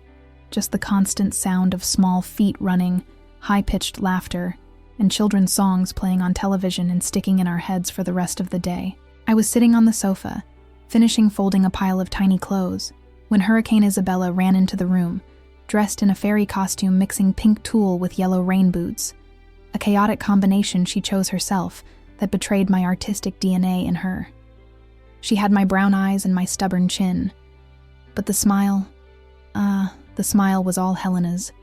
just the constant sound of small feet running, high-pitched laughter, and children's songs playing on television and sticking in our heads for the rest of the day. I was sitting on the sofa, finishing folding a pile of tiny clothes, when Hurricane Isabella ran into the room, dressed in a fairy costume mixing pink tulle with yellow rain boots, a chaotic combination she chose herself that betrayed my artistic DNA in her. She had my brown eyes and my stubborn chin, but the smile was all Helena's.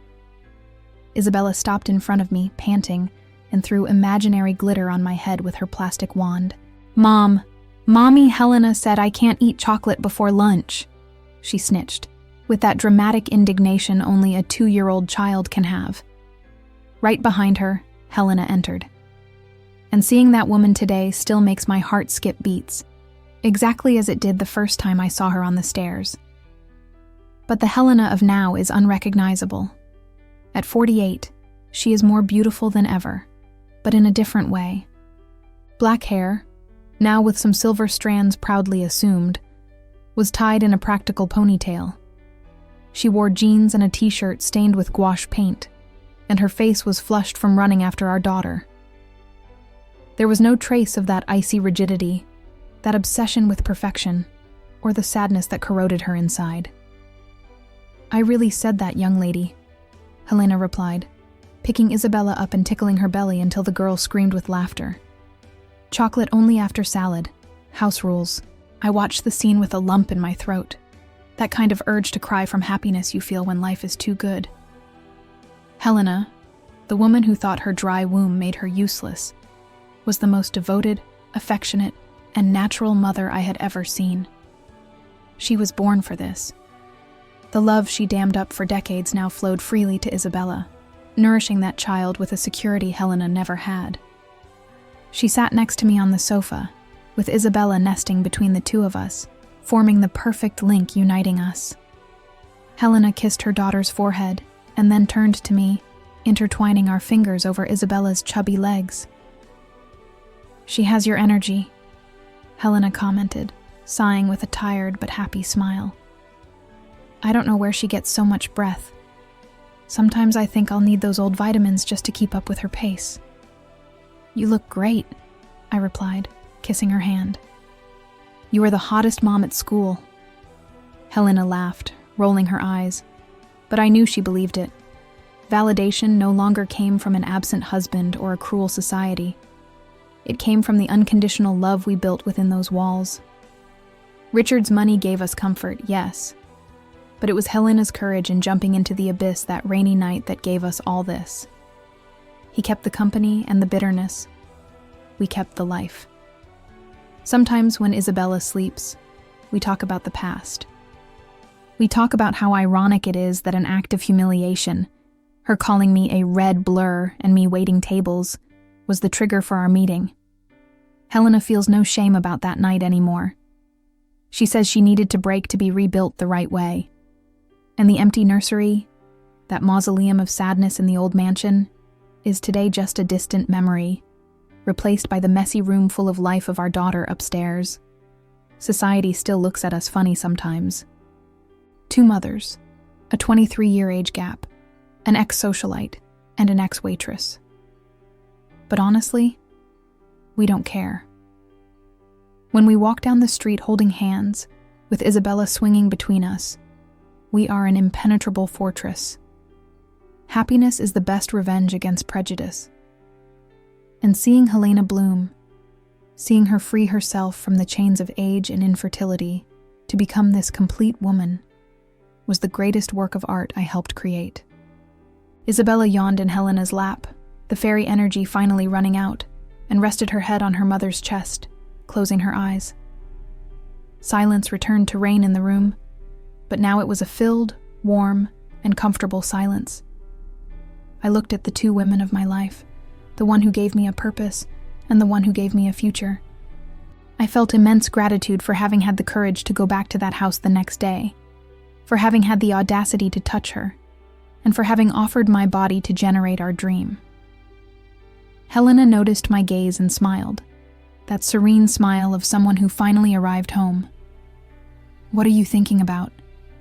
Isabella stopped in front of me, panting, and threw imaginary glitter on my head with her plastic wand. Mommy Helena said I can't eat chocolate before lunch," she snitched, with that dramatic indignation only a 2-year-old child can have. Right behind her, Helena entered. And seeing that woman today still makes my heart skip beats, exactly as it did the first time I saw her on the stairs. But the Helena of now is unrecognizable. At 48, she is more beautiful than ever, but in a different way. Black hair, now with some silver strands proudly assumed, was tied in a practical ponytail. She wore jeans and a t-shirt stained with gouache paint, and her face was flushed from running after our daughter. There was no trace of that icy rigidity, that obsession with perfection, or the sadness that corroded her inside. "I really said that, young lady," Helena replied, picking Isabella up and tickling her belly until the girl screamed with laughter. "Chocolate only after salad. House rules." I watched the scene with a lump in my throat, that kind of urge to cry from happiness you feel when life is too good. Helena, the woman who thought her dry womb made her useless, was the most devoted, affectionate, and natural mother I had ever seen. She was born for this. The love she dammed up for decades now flowed freely to Isabella, nourishing that child with a security Helena never had. She sat next to me on the sofa, with Isabella nesting between the two of us, forming the perfect link uniting us. Helena kissed her daughter's forehead and then turned to me, intertwining our fingers over Isabella's chubby legs. "She has your energy," Helena commented, sighing with a tired but happy smile. "I don't know where she gets so much breath. Sometimes I think I'll need those old vitamins just to keep up with her pace." "You look great," I replied, kissing her hand. "You are the hottest mom at school." Helena laughed, rolling her eyes, but I knew she believed it. Validation no longer came from an absent husband or a cruel society. It came from the unconditional love we built within those walls. Richard's money gave us comfort, yes, but it was Helena's courage in jumping into the abyss that rainy night that gave us all this. He kept the company and the bitterness. We kept the life. Sometimes when Isabella sleeps, we talk about the past. We talk about how ironic it is that an act of humiliation, her calling me a red blur and me waiting tables, was the trigger for our meeting. Helena feels no shame about that night anymore. She says she needed to break to be rebuilt the right way. And the empty nursery, that mausoleum of sadness in the old mansion, is today just a distant memory, replaced by the messy room full of life of our daughter upstairs. Society still looks at us funny sometimes. 2 mothers, a 23-year age gap, an ex-socialite, and an ex-waitress. But honestly, we don't care. When we walk down the street holding hands, with Isabella swinging between us, we are an impenetrable fortress. Happiness is the best revenge against prejudice. And seeing Helena bloom, seeing her free herself from the chains of age and infertility to become this complete woman, was the greatest work of art I helped create. Isabella yawned in Helena's lap, the fairy energy finally running out, and rested her head on her mother's chest, closing her eyes. Silence returned to reign in the room, but now it was a filled, warm, and comfortable silence. I looked at the 2 women of my life, the one who gave me a purpose and the one who gave me a future. I felt immense gratitude for having had the courage to go back to that house the next day, for having had the audacity to touch her, and for having offered my body to generate our dream. Helena noticed my gaze and smiled, that serene smile of someone who finally arrived home. "What are you thinking about?"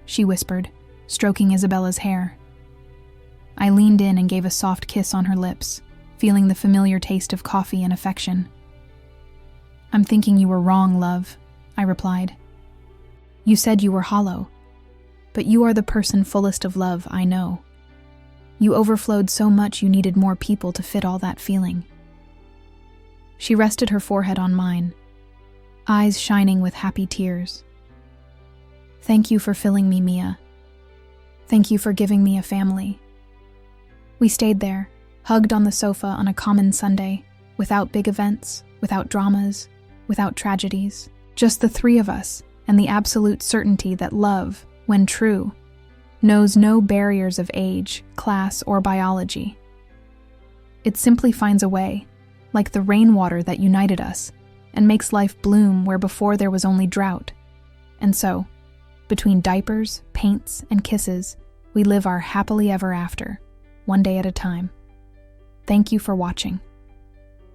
she whispered, stroking Isabella's hair. I leaned in and gave a soft kiss on her lips, feeling the familiar taste of coffee and affection. "I'm thinking you were wrong, love," I replied. "You said you were hollow, but you are the person fullest of love I know. You overflowed so much you needed more people to fit all that feeling." She rested her forehead on mine, eyes shining with happy tears. "Thank you for filling me, Mia. Thank you for giving me a family." We stayed there, hugged on the sofa on a common Sunday, without big events, without dramas, without tragedies, just the 3 of us and the absolute certainty that love, when true, knows no barriers of age, class, or biology. It simply finds a way, like the rainwater that united us, and makes life bloom where before there was only drought. And so, between diapers, paints, and kisses, we live our happily ever after, one day at a time. Thank you for watching.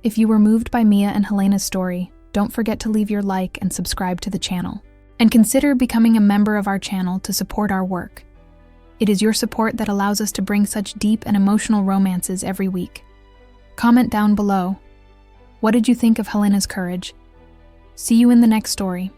If you were moved by Mia and Helena's story, don't forget to leave your like and subscribe to the channel. And consider becoming a member of our channel to support our work. It is your support that allows us to bring such deep and emotional romances every week. Comment down below. What did you think of Helena's courage? See you in the next story.